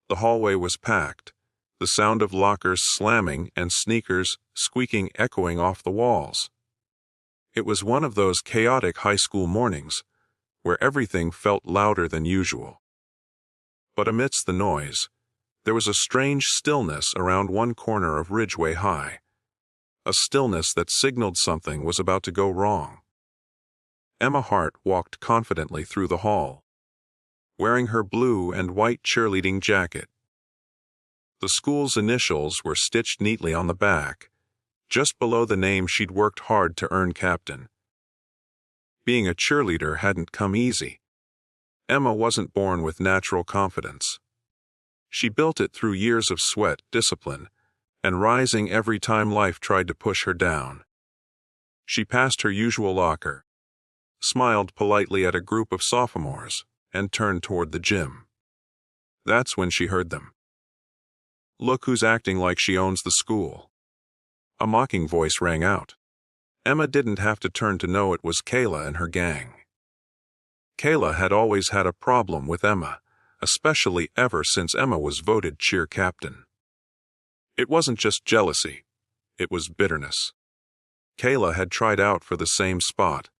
The hallway was packed, the sound of lockers slamming and sneakers squeaking echoing off the walls. It was one of those chaotic high school mornings where everything felt louder than usual. But amidst the noise, there was a strange stillness around one corner of Ridgeway High, a stillness that signaled something was about to go wrong. Emma Hart walked confidently through the hall, wearing her blue and white cheerleading jacket. The school's initials were stitched neatly on the back, just below the name she'd worked hard to earn captain. Being a cheerleader hadn't come easy. Emma wasn't born with natural confidence. She built it through years of sweat, discipline, and rising every time life tried to push her down. She passed her usual locker, smiled politely at a group of sophomores, and turned toward the gym. That's when she heard them. "Look who's acting like she owns the school." A mocking voice rang out. Emma didn't have to turn to know it was Kayla and her gang. Kayla had always had a problem with Emma, especially ever since Emma was voted cheer captain. It wasn't just jealousy, it was bitterness. Kayla had tried out for the same spot,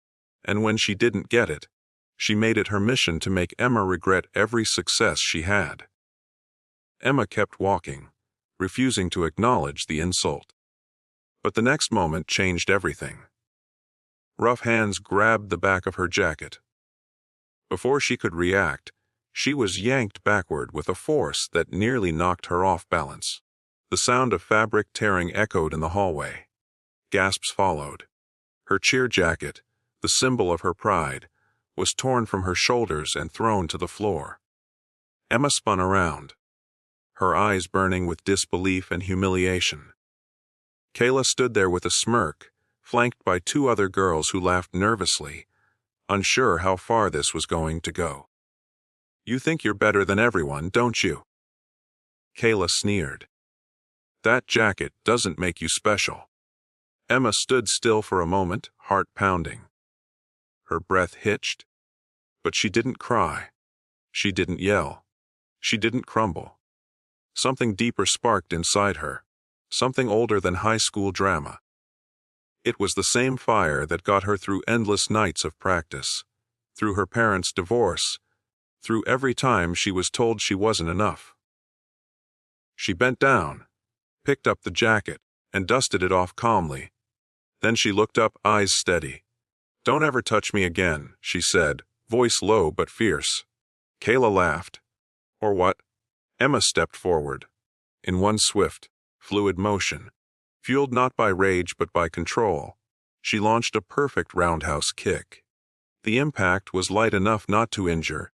and when she didn't get it, she made it her mission to make Emma regret every success she had. Emma kept walking, refusing to acknowledge the insult. But the next moment changed everything. Rough hands grabbed the back of her jacket. Before she could react, she was yanked backward with a force that nearly knocked her off balance. The sound of fabric tearing echoed in the hallway. Gasps followed. Her cheer jacket, the symbol of her pride, was torn from her shoulders and thrown to the floor. Emma spun around, her eyes burning with disbelief and humiliation. Kayla stood there with a smirk, flanked by two other girls who laughed nervously, unsure how far this was going to go. "You think you're better than everyone, don't you?" Kayla sneered. "That jacket doesn't make you special." Emma stood still for a moment, heart pounding. Her breath hitched, but she didn't cry. She didn't yell. She didn't crumble. Something deeper sparked inside her, something older than high school drama. It was the same fire that got her through endless nights of practice, through her parents' divorce, through every time she was told she wasn't enough. She bent down, picked up the jacket, and dusted it off calmly. Then she looked up, eyes steady. "Don't ever touch me again," she said, voice low but fierce. Kayla laughed. "Or what?" Emma stepped forward. In one swift, fluid motion, fueled not by rage but by control, she launched a perfect roundhouse kick. The impact was light enough not to injure,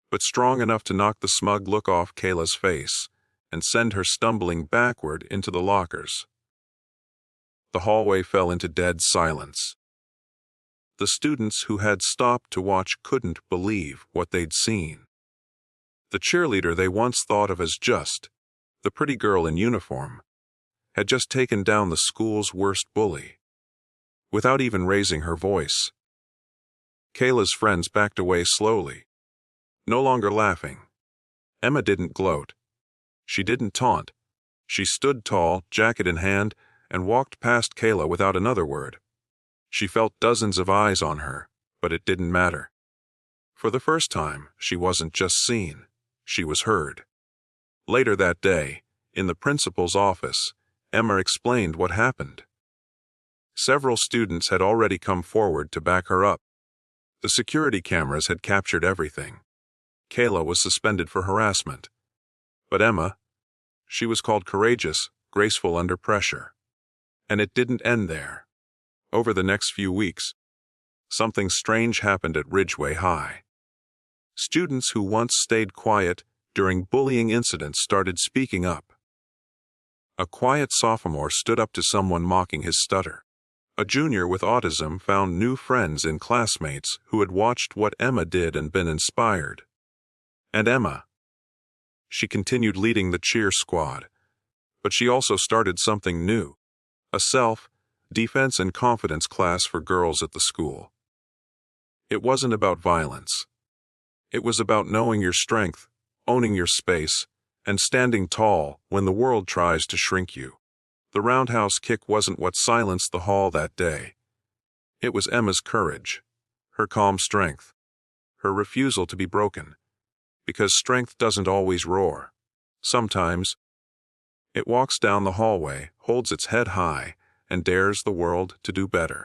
but strong enough to knock the smug look off Kayla's face and send her stumbling backward into the lockers. The hallway fell into dead silence. The students who had stopped to watch couldn't believe what they'd seen. The cheerleader they once thought of as just, the pretty girl in uniform, had just taken down the school's worst bully, without even raising her voice. Kayla's friends backed away slowly, no longer laughing. Emma didn't gloat. She didn't taunt. She stood tall, jacket in hand, and walked past Kayla without another word. She felt dozens of eyes on her, but it didn't matter. For the first time, she wasn't just seen, she was heard. Later that day, in the principal's office, Emma explained what happened. Several students had already come forward to back her up. The security cameras had captured everything. Kayla was suspended for harassment. But Emma, she was called courageous, graceful under pressure. And it didn't end there. Over the next few weeks, something strange happened at Ridgeway High. Students who once stayed quiet during bullying incidents started speaking up. A quiet sophomore stood up to someone mocking his stutter. A junior with autism found new friends in classmates who had watched what Emma did and been inspired. And Emma, she continued leading the cheer squad, but she also started something new, a self-defense and confidence class for girls at the school. It wasn't about violence. It was about knowing your strength, owning your space, and standing tall when the world tries to shrink you. The roundhouse kick wasn't what silenced the hall that day. It was Emma's courage, her calm strength, her refusal to be broken. Because strength doesn't always roar. Sometimes, it walks down the hallway, holds its head high, and dares the world to do better.